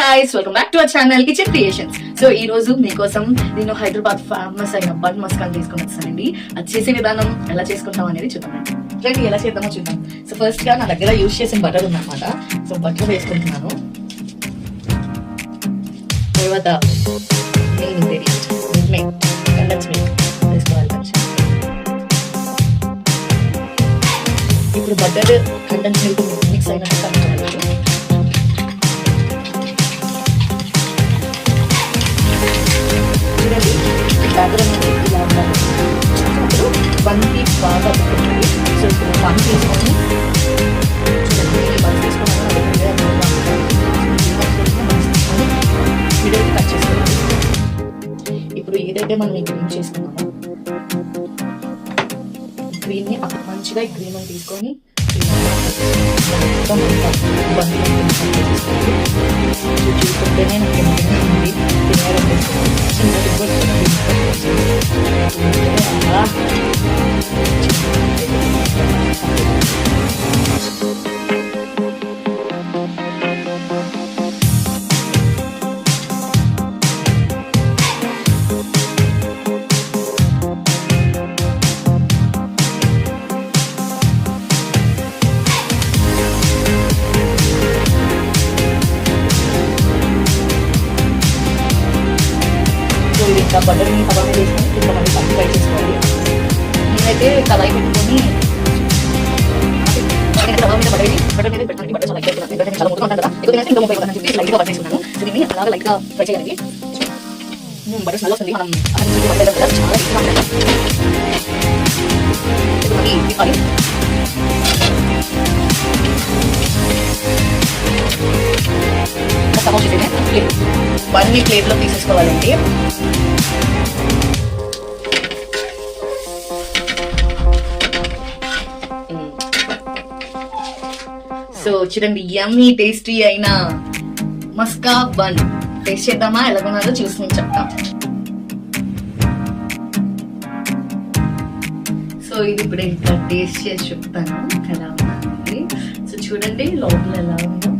guys, welcome back to our channel Kitchen Creations. So ఈ రోజు మీకోసం నేను హైదరాబాద్ ఫేమస్ అయిన బన్ మస్కాన్ తీసుకొని వచ్చానండి. అది చేసే విధానం ఎలా చేసుకుంటాం అనేది చూద్దామండి. రండి ఎలా చేద్దామో చూద్దాం. సో ఫస్ట్ గా నా దగ్గర యూజ్ చేసిన బటర్ ఉందన్నమాట. సో బటర్ వేసుకుంటున్నాను. తర్వాత main ingredient milk, condense milk వేసుకోవాలి కొంచెం. ఇప్పుడు బటర్ కండెన్స్ మిల్క్ మిక్స్ అయినట్టు కలుపుకోవాలి. బ్యాటర్ అనేది ఇలా ఉండాలి. ఇప్పుడు బంతి బాగా పెట్టుకోండి. సో ఇప్పుడు బంతి తీసుకొని బంతి తీసుకున్నాను మిడిల్కి కట్ చేసుకోవాలి. ఇప్పుడు ఏదైతే మనం ఈ క్రీమ్ చేసుకున్నామో క్రీమ్ని అప్పుడు మంచిగా ఈ క్రీమ్ తీసుకొని చూసుకుంటేనే నాకు ఏమైనా ఉంది ఇంకా బటర్ని తవా మీద వేసుకొని ఇంకా మళ్ళీ పచ్చి ఫ్రై చేసుకోవాలి. నేనైతే కళాయి పెట్టుకొని తవా మీద బటర్ మీద పెట్టడానికి బటర్ లైక్ చేస్తున్నాను. ఎందుకంటే చాలా ముట్టుకుంటాను కదా, ఎక్కువ తినేసి ఇంకా 30 చూసి లైట్గా బటర్ వేసుకున్నాను. దీన్ని అలాగా లైట్గా ఫ్రై చేయాలి. బటర్ స్మెల్ వస్తుంది. మనం బటర్ చాలా ఇష్టంగా ఉంటాం. మళ్ళీ తిప్పాలి. తవా చేసేది ప్లేట్ వన్ని ప్లేట్లో తీసేసుకోవాలండి. సో చూడండి, యమ్మీ టేస్టీ అయిన మస్కా బన్ టేస్ట్ చేద్దామా? ఎలాగున్నారో చూసి నేను చెప్తాం. సో ఇది ఇప్పుడు ఇంకా టేస్ట్ చేసి చెప్తాను ఎలా ఉందండి. సో చూడండి లోపల ఎలా ఉందో.